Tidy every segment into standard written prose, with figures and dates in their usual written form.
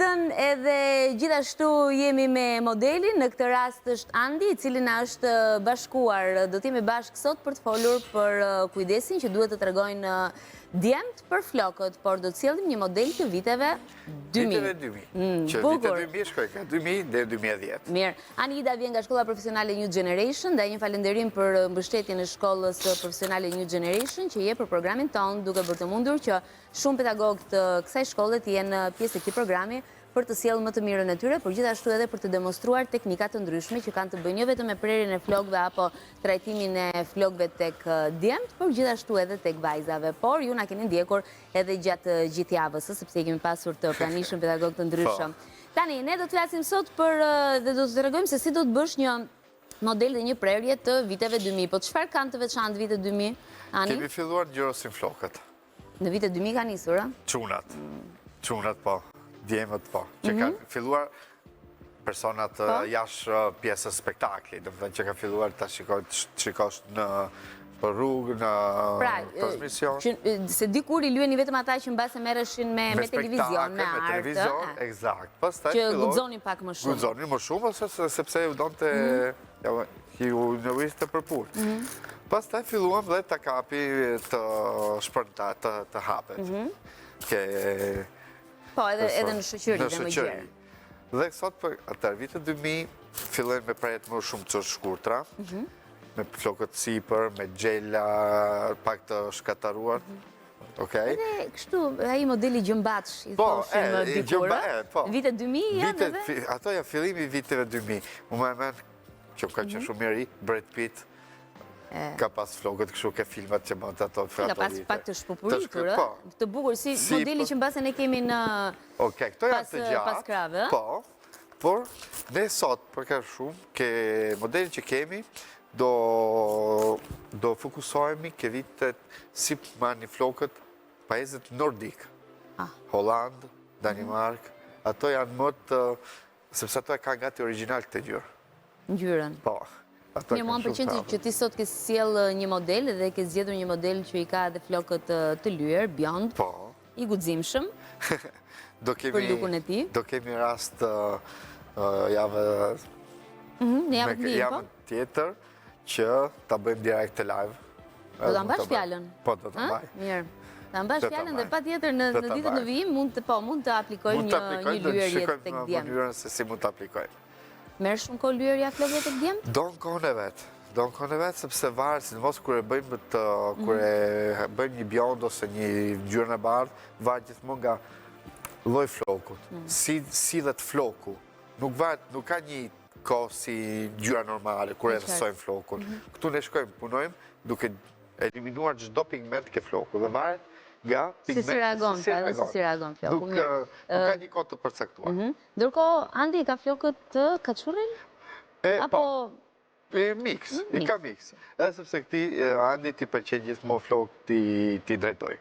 Ildën edhe gjithashtu jemi me modelin, në këtë rast është Andi, i cili na është bashkuar. Do t'jemi bashkë sot për të folur për kujdesin që duhet të tregojnë djemt për flokët, por do të sjellim një model të viteve 2000. Viteve 2000, që vite 2000 shkoj ka 2000 dhe 2010. Mirë, Anida vjen nga shkolla profesionale New Generation, dhe një falenderim për mbështetjen e shkollës profesionale New Generation, që je për programin tonë, duke bërë të mundur që shumë pedagogë të kësaj shkolle të jenë pjesë e këtij programi për të sjellë më të mirën e tyre, por gjithashtu edhe për të demonstruar teknika të ndryshme që kanë të bëjnë jo vetëm me prerjen e flokëve apo trajtimin e flokëve tek djemt, por gjithashtu edhe tek vajzave. Por ju na keni ndjekur edhe gjatë gjithë javës, sepse kemi pasur të pranishëm pedagogë të ndryshëm. Tani, ne do të flasim sot për dhe do të tregojmë se si do të bësh një model dhe një prerje të viteve 2000. Po çfarë kanë të veçantë vitet 2000? Ani? Kemi filluar ngjyrosim flokët. Në vitet 2000 ka nisur, a? Çunat po. Djemët po, që kanë filluar personat jashtë pjesës spektakli, do të thënë që ka filluar ta shikosh në rrugë, në transmision. Se dikur i lyeni vetëm ata që mbase merreshin me televizion, me art. Me televizion, eksakt. Që guxonin pak më shumë. Guxonin më shumë, sepse u donte ju nevojiste për punë. Pastaj filluam dhe ta kapi të shpërndat, të hapet. Po, edhe në shoqëri dhe më gjerë. Dhe sot për atër vitet 2000, fillojnë me prejet më shumë të shkurtra, me flokët sipër, me gjela, pak të shkataruar. Edhe kështu, ai modeli gjëmbatsh, i thoshim dikur, vitet 2000 janë edhe? Ato janë fillimi viteve 2000. Më mend që ka qenë shumë mirë, Brad Pitt, ka pas flokët kështu ke filmat që mund të ato Ka pas pak të shpopuritur, të bukur, si modeli që mbase ne kemi në pas krave. Po, por ne sot, për ka shumë, modeli që kemi, do fokusohemi ke vitet si marrni flokët pajizet nordik. Holland, Danimark, ato janë më të, sepse ato e ka gati original këtë gjyrë. Ngjyrën. Po. Një mua më pëlqen që ti sot ke sjell një model dhe ke zgjedhur një model që i ka edhe flokët të lyer, bjond, i guximshëm. Për lukun e tij. Do kemi rast javën tjetër që ta bëjmë direkt live. Do ta mbash fjalën? Po, do ta mbaj. Mirë. Ta mbash fjalën dhe patjetër në ditët në vijim mund të aplikojmë një lyerje tek djem. Shikojmë në mënyrën se si mund të aplikojmë. Merë shumë kohë lyerja flokëve tek djemt? Don kohën e vetë, sepse varet, sidomos kur e bëjmë një bjond ose një ngjyrë e bardhë, varet gjithmonë nga lloji flokut. Si dhe të floku. Nuk ka një kohë si ngjyra normale kur e rrësojmë flokun. Këtu ne shkojmë, punojmë duke eliminuar çdo pigment ke floku dhe varet nga pigment. Si reagon floku. Nuk ka një kohë të përcaktuar. Ndërkohë, Andi ka flokët të kaçurrel? Apo mix, i ka mix. Edhe sepse këti Andi ti pëlqen gjithmonë flokë ti drejtoj.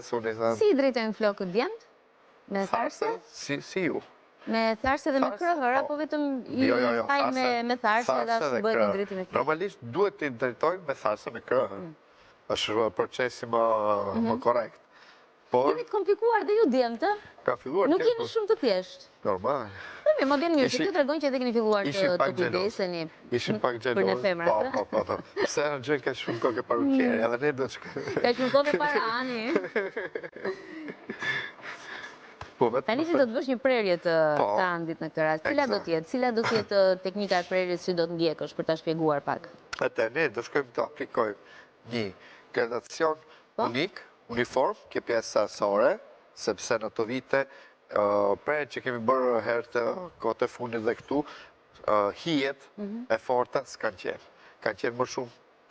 Si i drejtojnë flokët djemt? Me tharse? Si ju. Me tharse dhe me krahër, apo vetëm i hajnë me tharse dhe ashtu bëhet një drejtim e flokët? Normalisht duhet ti drejtojnë me tharse me krahër. Është procesi më korrekt. Jemi të komplikuar dhe ju djemt, Ka filluar nuk jeni shumë të thjeshtë. Normal. Me model mirë, që kjo tregon që edhe keni filluar të kujdeseni për në femrat. Po. Se në gjënë ka shumë kohë ke parukjeri, edhe ne do të Ka shumë kohë para Ani. Tani si do të bësh një prerje të Andit në këtë rast, cila do të jetë teknika e prerjes që do të ndjekësh për ta shpjeguar pak? Atë ne do shkojmë të aplikojmë një gradacion unik, uniform, ke pjesë asore, sepse në të vite, prerje që kemi bërë herë të kohët e fundit dhe këtu, hijet e forta s'kanë qenë. Kanë qenë më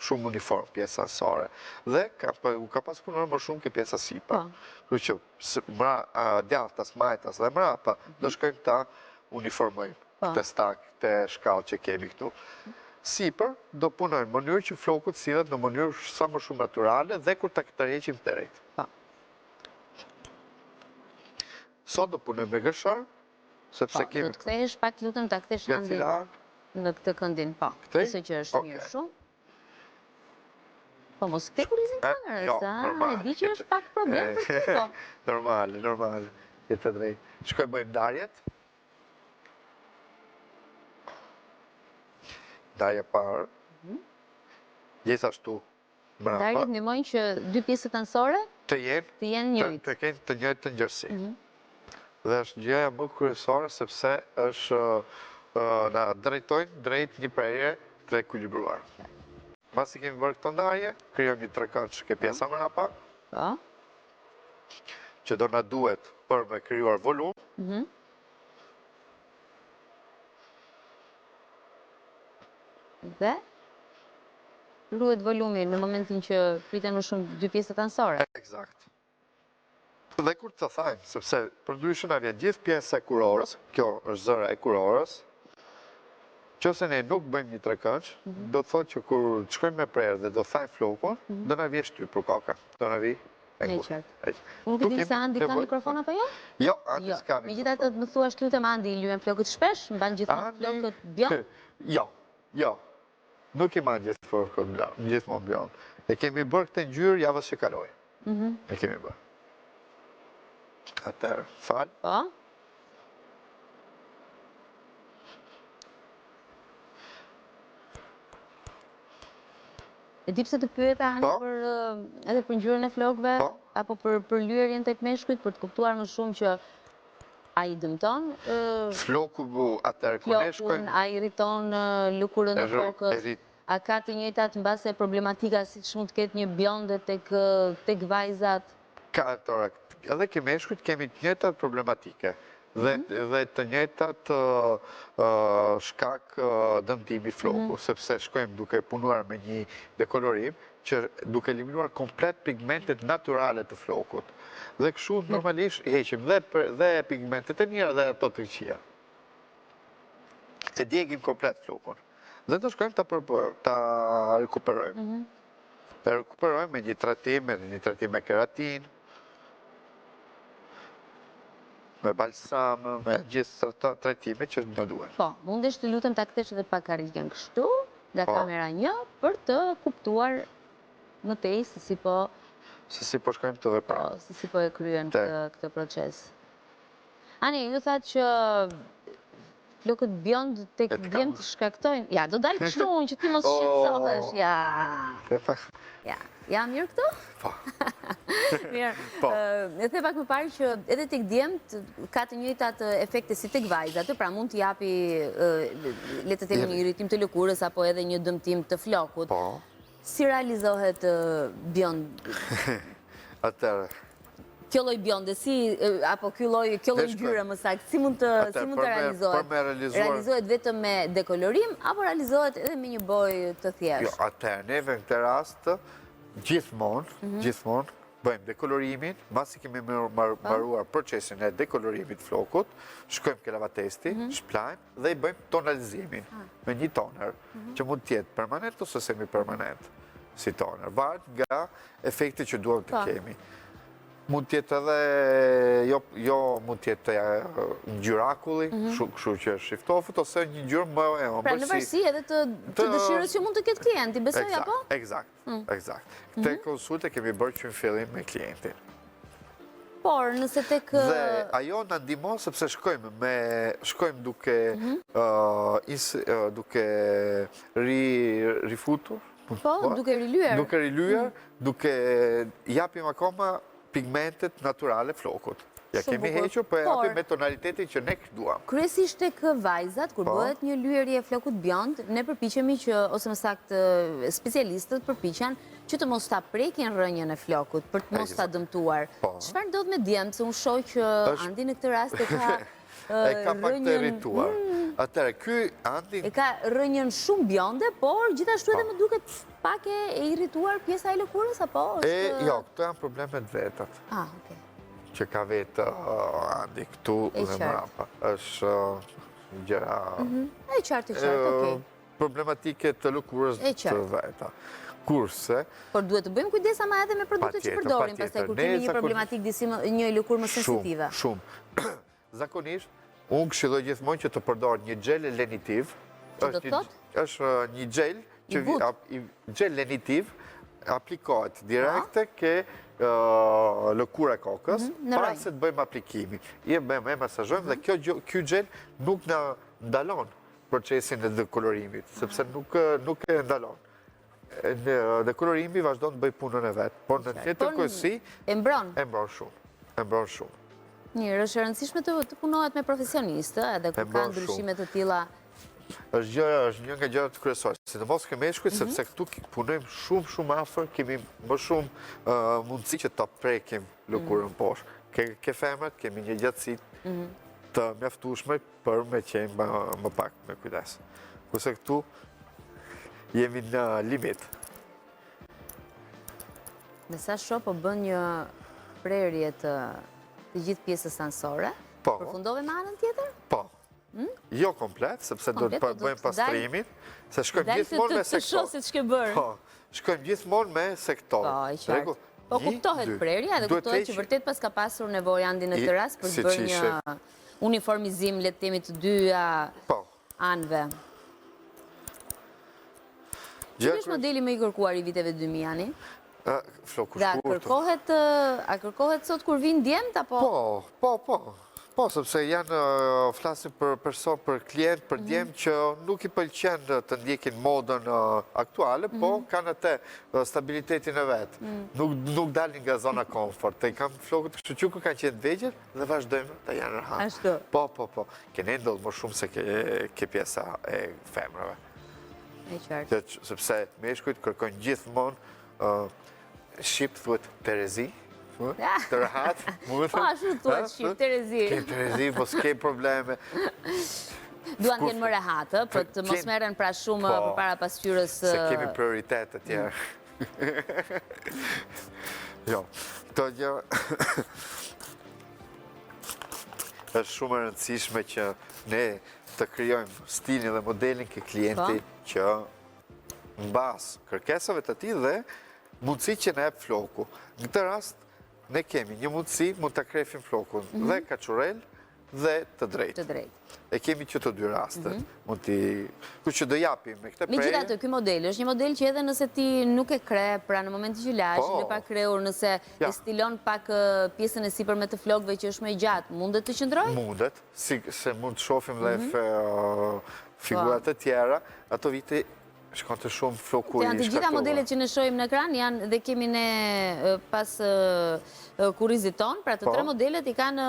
shumë uniform, pjesë asore. Dhe ka pas punuar më shumë ke pjesa sipër. Kështu që djathtas, majtas dhe mrapa do shkojmë ta uniformojmë këtë stak, këtë shkallë që kemi këtu. Sipër do punojmë në mënyrë që flokut sillet në mënyrë sa më shumë natyrale dhe kur ta tërheqim të drejt. Sot do punojmë me gërshar, sepse kemi... Do të kthehesh pak lutem ta kthesh Andi në këtë këndin, Besoj që është mirë shumë. Po mos këtë kurizin kamerës, e di që është pak problem për ty, Normale. jetë të drejtë. Shkoj bëjmë ndarjet. Ndarje parë. Gjithashtu mbrapa. Ndarjet ndihmojnë që dy pjesët anësore të jenë njëjtë. Të kenë të njëjtë ngjyrësi. Dhe është gjëja më kryesore sepse është na drejtojnë drejt një prerje të ekuilibruar. Pasi kemi bërë këto ndarje, krijojmë një trekëndsh ke pjesa mbrapa. Po. Që do na duhet për me krijuar volum. Dhe ruhet volumi në momentin që priten më shumë dy pjesët anësore. Eksakt. Dhe kur të thajmë, sepse për ndryshën a vjen gjithë pjesë e kurorës, kjo është zëra e kurorës, qëse ne nuk bëjmë një trekëndsh, do të thotë që kur të shkojmë me prerë dhe do thajmë flokun, do na vjen shtyp për koka. Do na vi e qartë. Nuk e di se Andi ka mikrofon apo jo? Jo, Andi s'ka mikrofon. Megjithatë më thuash lutem Andi, i lyhen flokët shpesh, mban gjithmonë flokët bjond? Jo. Nuk i mban gjithmonë bjond. E kemi bërë këtë ngjyrë javës që kaloi. E kemi bërë. Atëherë, fal. Po. E di pse të pyeta Ani edhe për ngjyrën e flokëve, apo për lyerjen tek meshkujt, për të kuptuar më shumë që a i dëmton floku atëherë kur ne shkojmë, a i irriton lëkurën e flokës, a ka të njëjtat mbase problematika siç mund të ketë një bjonde tek vajzat? Ka edhe ke meshkujt kemi të njëjtat problematike dhe të njëjtat shkak dëmtimi floku, sepse shkojmë duke punuar me një dekolorim që duke eliminuar komplet pigmentet naturale të flokut. Dhe kështu normalisht heqim dhe pigmentet e mira dhe ato të këqija. E djegim komplet flokun. Dhe të shkojmë ta rekuperojmë. E rekuperojmë me një trajtim me keratin, me balsam, me gjithë trajtime që në duhen. Po, mundesh të lutem ta kthesh edhe pak karrikën kështu, nga kamera 1, për të kuptuar më tej se si po shkojmë të veprojmë. Se si po e kryen këtë proces. Ani, ju thatë që flokët bjond tek djemt shkaktojnë... Ja, do dalë kështu unë që ti mos shqetësohesh. Ja, mirë këtu? Po. Mirë. E the pak më parë që edhe tek djemt ka të njëjtat efekte si tek vajzat, pra mund të japi le të themi një irritim të lëkurës apo edhe një dëmtim të flokut. Po. Si realizohet bjond? Atëherë. Kjo lloj bjonde, apo kjo lloj ngjyre më saktë, si mund të realizohet? Realizohet vetëm me dekolorim, apo realizohet edhe me një bojë të thjeshtë? Jo, atëherë, neve në këtë rast, gjithmonë, bëjmë dekolorimin, masi kemi mbaruar procesin e dekolorimit flokut, shkojmë ke lavatesti, shplajmë dhe i bëjmë tonalizimin me një toner, që mund tjetë permanent ose semi-permanent si toner, varet nga efekti që duam të kemi. Mund tjetë edhe, jo mund tjetë ngjyrakulli, kështu që është shiftofët, ose një ngjyrë më e ëmbël. Pra në varësi edhe të dëshirës që mund të ketë klienti, besoj apo? Eksakt. Këtë konsulte kemi bërë që në fillim me klientin. Por, nëse tek... Dhe ajo në ndihmon sepse shkojmë duke rifutur. Po, duke rilyer. Duke rilyer, duke japim akoma pigmentet naturale flokut. Ja kemi hequr, po e japim me tonalitetin që ne duam. Kryesisht tek vajzat, kur bëhet një lyerje flokut bjond, ne përpiqemi që, ose më saktë specialistët përpiqen, që të mos ta prekin rrënjën e flokut, për të mos ta dëmtuar. Çfarë ndodh me djemt, se unë shoh që Andi në këtë rast e ka pak të irrituar. Atëherë, ky Andi... E ka rrënjën shumë bjonde, por gjithashtu edhe më duket pak e irrituar pjesa e lëkurës, apo? Jo, këto janë problemet vetat. Okej. Që ka vetë Andi këtu dhe mrapa. Është gjëra... E qartë, okej. Problematike të lëkurës të veta. Kurse... Por duhet të bëjmë kujdes ama edhe me produktet që përdorim, pastaj kur kemi një problematik një lëkurë më sensitive. Shumë. Zakonisht, unë këshilloj gjithmonë që të përdor një gjel lenitiv. Që do të thotë? Është një gjel lenitiv, aplikohet direkte ke lëkura e kokës, para se të bëjmë aplikimin. I e masazhojmë dhe kjo gjel nuk në ndalon procesin e dekolorimit, sepse nuk e ndalon. Dekolorimi vazhdo të bëj punën e vetë, por në tjetër kësi e mbron shumë. Mirë, është e rëndësishme të punohet me profesionistë, edhe kur ka ndryshimet të tilla. Është një nga gjërat kryesore, sidomos ke meshkujt, sepse këtu punojmë shumë afër, kemi më shumë mundësi që ta prekim lëkurën poshtë. Ke femrat, kemi një gjatësi të mjaftueshme për me qenë më pak me kujdes. Kurse këtu jemi në limit. Me sa shoh po bën një prerje të gjithë pjesës ansore? Përfundove me anën tjetër? Po. Jo komplet, sepse do të bëjmë pastrimin, se shkojmë gjithmonë me sektor. Të shoh se ç'ke bërë. Po, shkojmë gjithmonë me sektor. Po, kuptohet prerja dhe kuptohet që vërtet pas ka pasur nevojë andi në këtë rast për të bërë një uniformizim, le të themi, të dyja anëve. Cili është modeli më i kërkuar i viteve 2000 ani? Floku shkurtër. A kërkohet sot kur vinë djemt, apo? Po, sepse janë, flasim për person, për klient, për djemë që nuk i pëlqen të ndjekin modën aktuale, po kanë atë stabilitetin e vetë. Nuk dalin nga zona komfort. Të i kam flokët kështu që kanë qenë vegjër dhe vazhdojmë të janë rëhanë. Ashtu? Po. Kene ndodhë më shumë se ke pjesa e femrave. E qartë. Sepse meshkujt kërkojnë gjithmonë Shqip thuet Terezi, të rahat. Po, ashtu thuet Shqip, Terezi. Ke Terezi, po s'ke probleme. Duan t'jenë më rehatë, për të mos meren pra shumë për para pasqyrës. Se kemi prioritet të tjerë. Jo, të gjë është shumë e rëndësishme që ne të kryojmë stilin dhe modelin ke klienti që në basë kërkesave të ti dhe mundësi që ne e floku. Në këtë rast, ne kemi një mundësi, mund të krefim flokun dhe kaçurel dhe të drejtë. E kemi që të dy rastet. Ku që do japim me këtë prejë. Me gjitha të, këj model është një model që edhe nëse ti nuk e kre, pra në momenti që lash, në pak kreur, nëse e stilon pak pjesën e sipër me të flokve që është me gjatë, mundet të qëndroj? Mundet, se mund të shofim dhe figurat të tjera, ato vite shkon të shumë floku i shkatova. Të gjitha modelet që në shojmë në ekran janë dhe kemi ne pas kurizit tonë, pra të tre modelet i kanë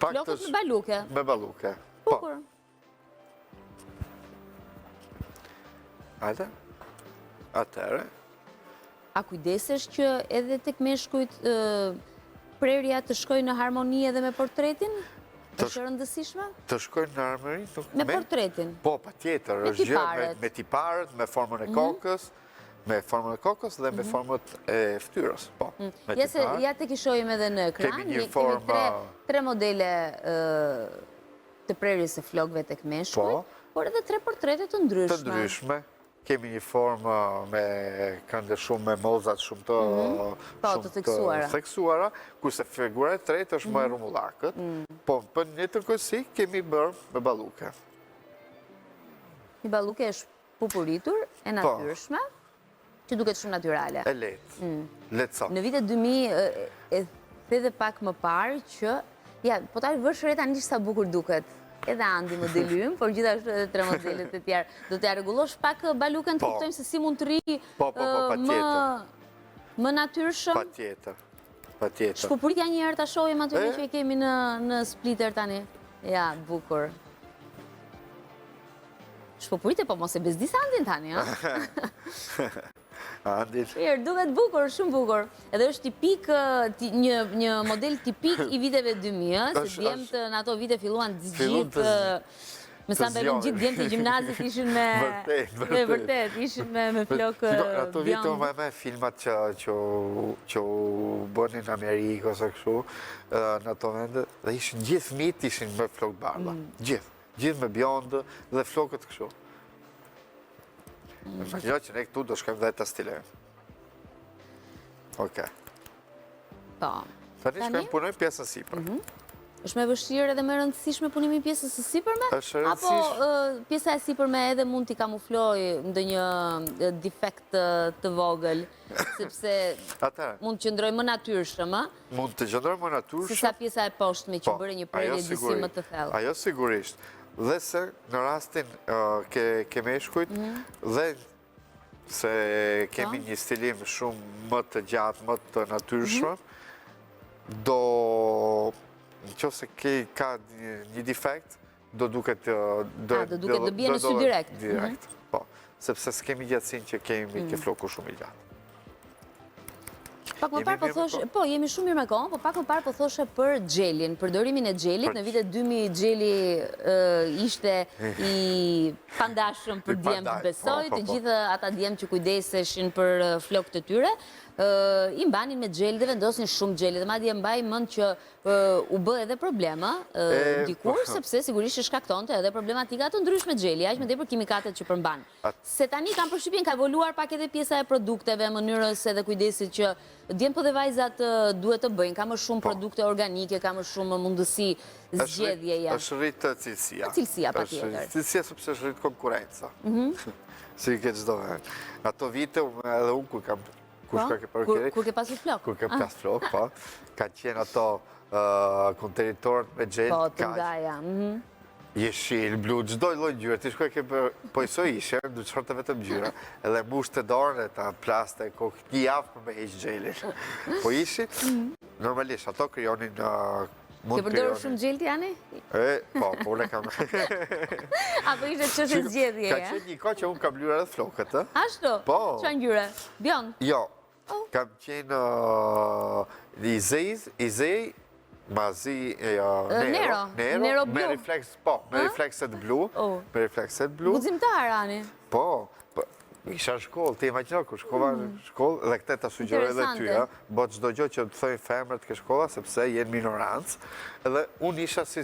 flokët me baluke. Me baluke. Bukur. Ajde? Atere? A kujdesesh që edhe tek meshkujt prerja të shkoj në harmoni edhe me portretin? është rëndësishme? Të shkojnë në armëri? Me portretin? Po, pa tjetër, është gjë me tiparët, me formën e kokës, dhe me formët e ftyrës. Po, me tiparët. Ja të kishojmë edhe në ekran, kemi tre modele të prerjes e flokëve tek meshkuj, por edhe tre portrete të ndryshme. Të ndryshme. Kemi një formë me kënde shumë me mozat shumë të theksuara, kurse figura e tretë është më e rumullakët, po për një të kësi kemi bërë me baluke. Një baluke është pupuritur, e natyrshme, që duket shumë natyrale. E letë, letësot. Në vitet 2000 e the dhe pak më parë që, po ta vërshë reta një sa bukur duket. Edhe Andi modelym, por gjithashtu edhe tre modelet të tjerë. Do t'ja regullosh pak baluken të kuptojmë se si mund të ri më natyrshëm? Pa tjetër. Shpupuritja një herë të shohim aty që i kemi në splitter tani. Ja, bukur. Shpupurit po mos e bezdis Andin tani, ha? Andin. Duket bukur, shumë bukur. Edhe është tipik, një model tipik i viteve 2000, se djemt në ato vite filluan gjithë, me sa mbelën gjithë djemt i gjimnazit ishin me... Vërtet, ishin me flokë bjond. Ato vite u me filmat që u bënin në Amerikë ose kështu, në ato vende, dhe ishin gjithë mit ishin me flokë barba. Gjithë me bjondë dhe flokët kështu. Në një që ne këtu do shkojmë dhe të stilejmë. Oke. Po. Tani shkojmë punojmë pjesën sipër. është me vështirë edhe me rëndësishme punimi i pjesës së sipërme? Është Apo rëndësishme. pjesa e sipërme edhe mund t'i kamufloj ndonjë defekt të vogël, sepse mund të qëndroj më natyrshëm, Mund të qëndroj më natyrshëm. se sa pjesa e poshtme që bëre një prerje disi më të thellë. Ajo sigurisht. Dhe se në rastin ke meshkujt, dhe se kemi një stilim shumë më të gjatë, më të natyrshëm, do në qoftë se ka një defekt, do duket do bie në sy direkt. Direkt, po. Sepse s'kemi gjatësinë që kemi ke floku shumë i gjatë. Pak më parë po thoshe, po jemi shumë mirë me kohën, po pak më parë po thoshe për xhelin, përdorimin e xhelit. Në vitet 2000 xheli ishte i pandashëm për djemt, besoj, të gjithë ata djemt që kujdeseshin për flokët e tyre, i mbanin me xhel dhe vendosin shumë xheli. Dhe madje mbaj mend që u bë edhe problema dikur, sepse sigurisht që shkaktonte edhe problematika të ndryshme xheli, aq më tepër kimikatet që përmban. Se tani kam përshtypjen ka evoluar pak edhe pjesa e produkteve, mënyrës edhe kujdesit që djemt po dhe vajzat duhet të bëjnë, ka më shumë produkte organike, ka më shumë mundësi zgjedhjeje. Është rritë cilësia. Cilësia, patjetër. Cilësia sepse është rritë konkurenca. Si ke çdo vend. Ato vite edhe unë Kur ke pasur flok? Kur ke pasur flok, po. Ka qenë ato konteritorët me xhel. Po, të ngaja. Jeshil, blu, çdo lloj ngjyre. Ti shkoj ke po iso ishe, du të shorte vetëm ngjyra. Edhe mbush të dorën e ta plaste kokë një javë për me heq xhelin. Po ishi, normalisht ato krijonin Ke përdorur shumë xhel ti, Ani? Po, unë kam. Apo ishte çështje zgjedhjeje? Ka qenë një kohë që unë kam lyer edhe flokët, ë? Ashtu? Po. Çfarë ngjyre? Bjond? Jo. Kam qenë i zej, mazi Nero blu. Me reflekset blu. Me reflekset blu. Guximtar, Ani? Po. Isha në shkollë, ti imagino kur shkova në shkollë, dhe këte ta sugjeroj edhe ty, bo çdo gjë që të thojnë femrat ke shkolla, sepse jenë minorancë, edhe unë isha si,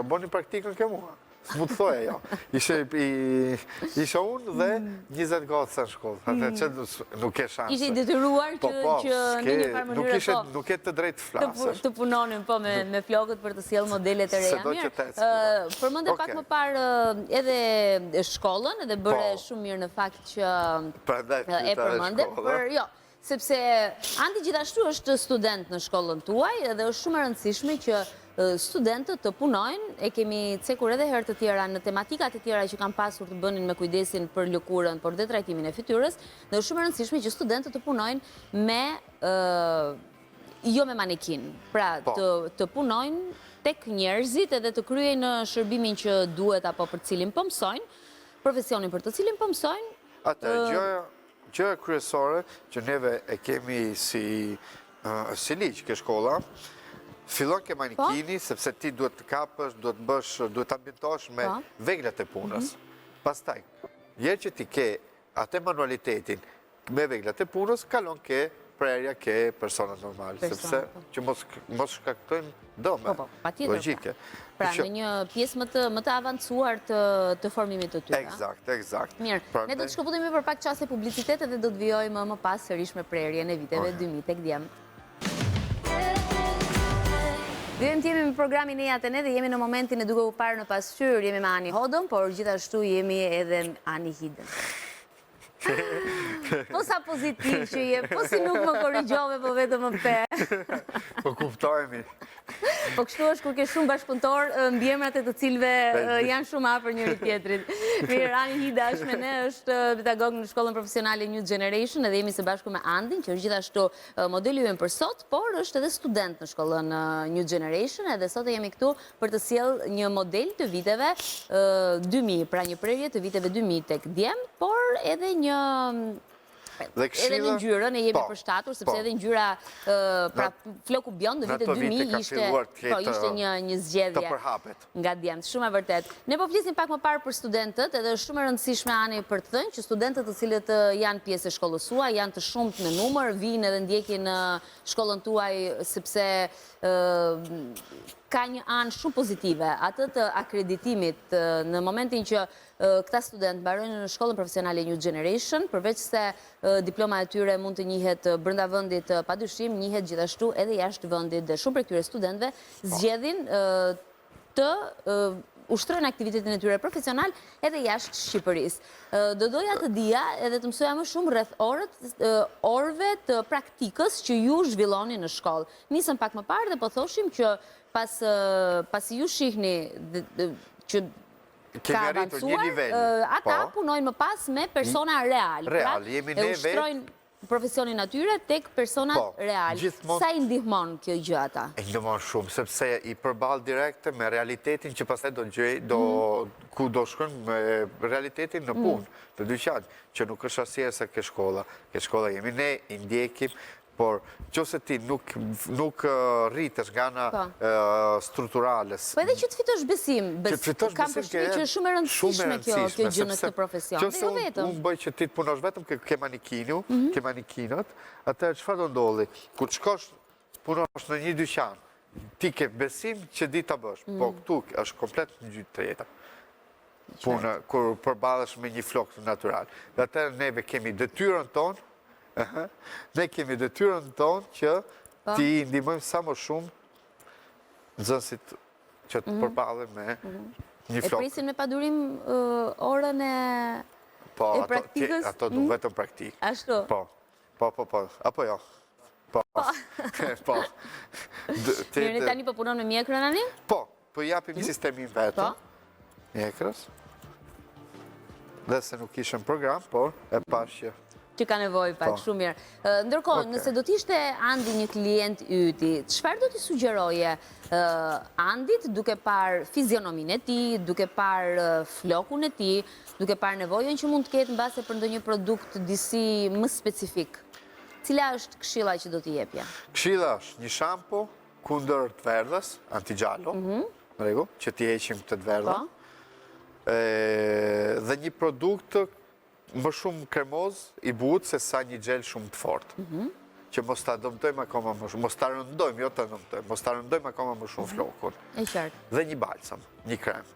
boni praktikën ke mua, s'mu të thoja jo. Isha unë dhe 20 gocë në shkollë, atë që nuk ke shansë. Ishe i detyruar që në një farë mënyrë po... Nuk e të drejtë flasësh. Të punonin po me flokët për të sjellë modelet e reja. Mirë, përmende pak më parë edhe shkollën, edhe bëre shumë mirë në fakt që e përmende, jo, sepse Andi gjithashtu është student në shkollën tuaj dhe është shumë e rëndësishme që studentët të punojnë, e kemi cekur edhe herë të tjera në tematikat e tjera që kam pasur të bënin me kujdesin për lëkurën, por dhe trajtimin e fytyrës, dhe është shumë e rëndësishme që studentët të punojnë me, jo me manekin, pra të punojnë tek njerëzit edhe të kryejnë shërbimin që duhet apo për cilin po mësojnë, profesionin për të cilin po mësojnë. Atë, gjëja kryesore që neve e kemi si ligj ke shkolla, fillon ke manikini, sepse ti duhet të kapësh, duhet të bësh, duhet të ambientosh me veglat e punës. Pastaj, herë që ti ke atë manualitetin me veglat e punës, kalon ke prerja ke personat normal, sepse që mos shkaktojnë dome, logjike. Pra, në një pjesë më të avancuar të formimit të tyre. Eksakt. Mirë, ne do të shkëputemi për pak qaste publicitet dhe do të vjojmë më pas sërish me prerje në viteve 2000 tek djemë. Dëmë t'jemi me programin e jatë ne dhe jemi në momentin e duke u parë në pasqyrë, jemi me Ani Hodën, por gjithashtu jemi edhe Ani Hidën. Po sa pozitiv që je, po si nuk më korrigjove, po vetëm më pe. Po kuptojmi. Po kështu është kur ke shumë bashkëpunëtor, mbiemrat e të cilve janë shumë afër njëri tjetrit. Mirë, Ani Hida është me ne, është pedagog në shkollën profesionale New Generation, edhe jemi së bashku me Andin, që është gjithashtu modeli ynë për sot, por është edhe student në shkollën New Generation, edhe sot e jemi këtu për të sjellë një model të viteve 2000, pra një prerje të viteve 2000 tek djemë, por edhe një edhe në ngjyrën e jemi përshtatur, sepse edhe ngjyra pra floku bjond në vitet 2000 ishte një zgjedhje nga djemt, shumë e vërtet. Ne po flisim pak më parë për studentët, edhe është shumë e rëndësishme Ani për të thënë që studentët të cilët janë pjesë e shkollës suaj, janë të shumt në numër, vinë edhe ndjekin shkollën tuaj sepse ka një anë shumë pozitive, atë të akreditimit në momentin që këta student mbarojnë në shkollën profesionale New Generation, përveç se diploma e tyre mund të njihet brenda vendit padyshim, njihet gjithashtu edhe jashtë vendit dhe shumë prej këtyre studentëve zgjedhin të ushtrojnë aktivitetin e tyre profesional edhe jashtë Shqipërisë. Do doja të dija edhe të mësoja më shumë rreth orëve të praktikës që ju zhvilloni në shkollë. Nisëm pak më parë dhe po thoshim që pasi ju shihni që ka avancuar, ata punojnë më pas me persona real. Real, jemi ne vetë. Profesionin atyre tek personat real. Sa i ndihmon kjo gjë ata? E ndihmon shumë, sepse i përball direkte me realitetin që pastaj ku do shkojnë me realitetin në punë, të dyqan, që nuk është asnjëherë se ke shkolla. Ke shkolla jemi ne, i ndjekim, por nëse ti nuk rritesh nga ana strukturale. Po edhe që të fitosh besim. Kam përshtypjen që është shumë e rëndësishme kjo gjë në këtë profesion. Nëse unë bëj që ti të punosh vetëm ke manikinat, atëherë çfarë do ndodhi? Kur të shkosh punosh në një dyqan, ti ke besim që di ta bësh, po këtu është komplet një gjë tjetër. Puna kur përballesh me një flok natyral. Dhe atëherë neve kemi detyrën tonë. Ne kemi detyrën tonë që ti ndihmojmë sa më shumë nxënësit që të përballen me një flok. E prisin me padurim orën e praktikës? Po, ato du vetëm praktikë. Ashtu? Po. Apo jo? Po. Mirë, tani po punon me mjekrën ani? Po japim sistemin vetëm. Mjekrës. Dhe se nuk ishëm program, por e pash që ka nevoj pak, shumë mirë. Ndërkohë, nëse do t'ishte Andi një klient yti, çfarë do t'i sugjeroje Andit duke par fizionomin e ti, duke par flokun e ti, duke par nevojën që mund t'ketë në base për ndonjë produkt disi më specifik? Cila është këshilla që do t'i jepja? Këshilla është një shampo kundër të verdhës, anti-gjallo, që t'i heqim të verdhën, dhe një produkt më shumë kremoz i butë se sa një gjel shumë të fortë. Që mos ta dëmtojmë akoma më shumë, mos ta rëndojmë, jo ta dëmtojmë, mos ta rëndojmë akoma më shumë flokun. E qartë. Dhe një balsam, një krem,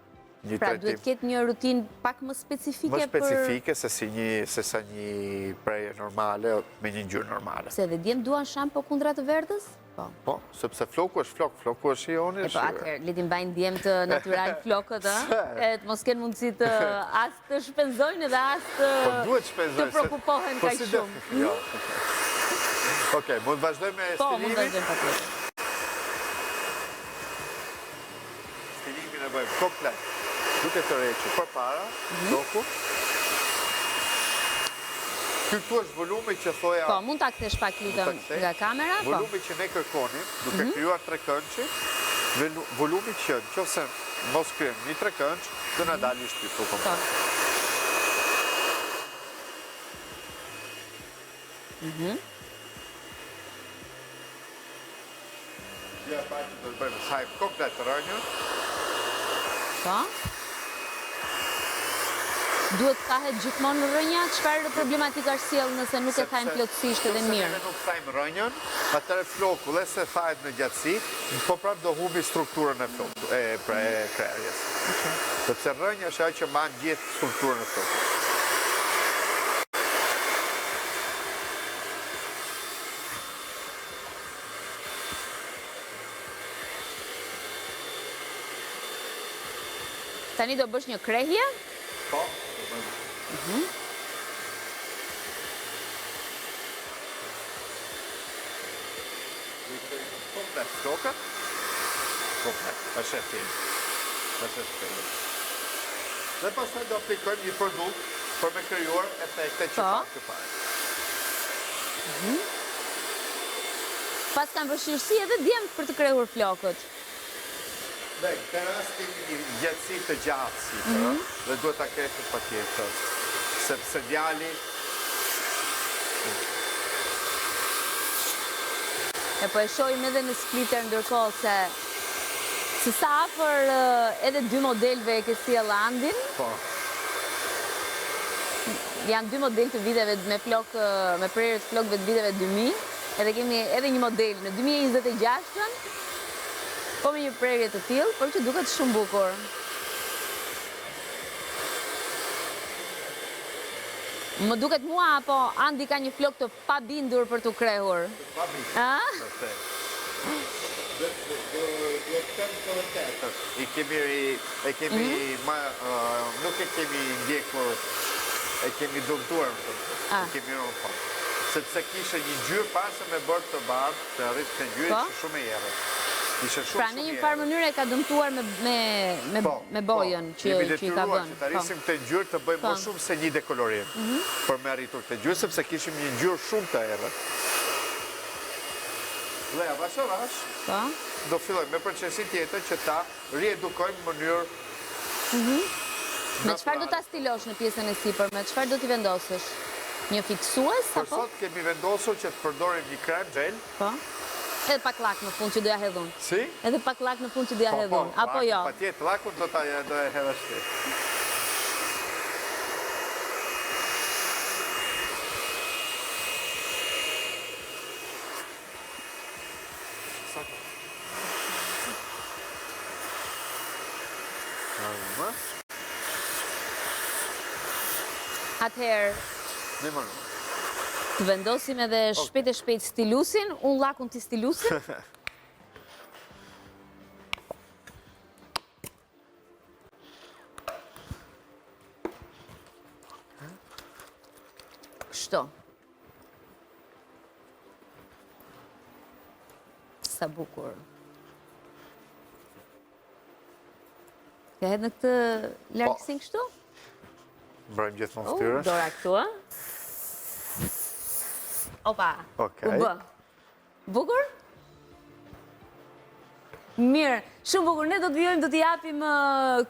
një pra, tretim. duhet ketë një rutin pak më specifike më specifike se sa një preje normale, me një ngjyrë normale. Se dhe djemë duan shampo kundra të verdhës? Po, sepse floku është floku është ioni. Po, atëherë, letin bajnë djemë të natural flokët, e të mos kenë mundësi të as të shpenzojnë dhe as të prokupohen kaq shumë. Okej, mund të vazhdojmë me stilimin? Po, mund të vazhdojmë patjetër. Stilimin e bëjmë komplet. Duke të reqë përpara, floku. Këtu është volumi që thoja... Po, mund të kthesh pak lutëm nga kamera? Volumi që ne kërkonim, duke kryuar trekëndçi, volumi që nëse mos kryem një trekëndç, të na dalë i shtypur. Ja, pa që do të bëjmë hajmë komplet rënjën. Po. Duhet kahet gjithmonë në rënja? Çfarë problematika është sjell nëse nuk e thajmë plotësisht edhe mirë? Nëse nuk thajmë rënjën, atëherë floku, dhe se thahet në gjatësi, po prapë do humbi strukturën e flokut, e krerjes. Sepse rënja është ajo që mban gjithë strukturën e flokut. Tani do bësh një krehje? Po. Komplet flokët. Komplet, është e finë. Dhe pastaj do aplikojmë një produkt për me krijuar efekte që pak të parë. Pas kanë vështirësi edhe djemt për të krehur flokët. Dhe, këtë rastin një gjatësi të gjatë, dhe duhet ta krehë patjetër, sepse djali... E po e shohim edhe në splitter ndërkohë se sa afër edhe dy modelve e ke sjell Andin. Po. Janë dy model të viteve me prerje të flokëve të viteve 2000, edhe kemi edhe një model në 2026-ën, po me një prerje të tillë, por që duket shumë bukur. Më duket mua, apo Andi ka një flok të pabindur për të krehur? Nuk e kemi ndjekur, e kemi dëmtuar, e kemi rënë fakt. Sepse kishe një gjyrë pasë me bërë të bardhë, se arrit të gjyrë që shumë e jere. Pra në një farë mënyrë e ka dëmtuar me bojën që i ka bënë. Që të arrisim të gjyrë të bëjmë më shumë se një dekolorim për me arritur të gjyrë, sepse kishim një gjyrë shumë të erë. Dhe avash avash, do filloj me procesin tjetër që ta riedukojmë mënyrë. Me qëfar do ta stilosh në pjesën e sipër, me qëfar do t'i vendosësh? Një fiksues, Për apo? sot kemi vendosur që të përdorim një krem gel. Edhe pak lak në fund që do ja hedhun. Si? Edhe pak lak në fund që do ja hedhun, apo jo? Pa tjetë, lakun do e hedhështi. Atëherë, të vendosim edhe shpejt e shpejt stilusin, unë lakun ti stilusin. Kështu. Sa bukur. Ka hedhë në këtë largësin kështu? Mbrojmë gjithmonë ftyrën. Dora këtu, a? Opa, u bë. Bukur? Mirë, shumë bukur. Ne do të vjojmë, do t'i japim,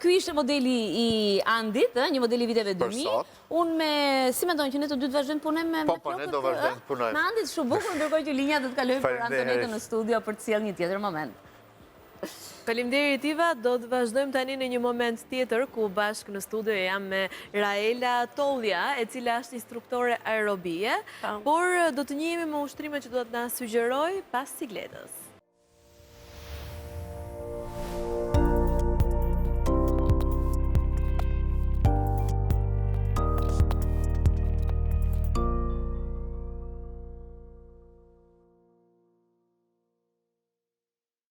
ky ishte modeli i Andit, një modeli viteve 2000. Unë si mendojnë që ne të dy të vazhdojmë punojmë me flokët? Po, ne do vazhdojmë të punojmë. Me Andit shumë bukur, ndërkohë që linja do të kalojmë për Antonetën në studio për të sjellë një tjetër moment. Faleminderit Iva, do të vazhdojmë tani në një moment tjetër ku bashkë në studio jam me Raela Tollja, e cila është instruktore aerobie, por do të njihemi me ushtrimet që do të na sugjeroj pas sikletës.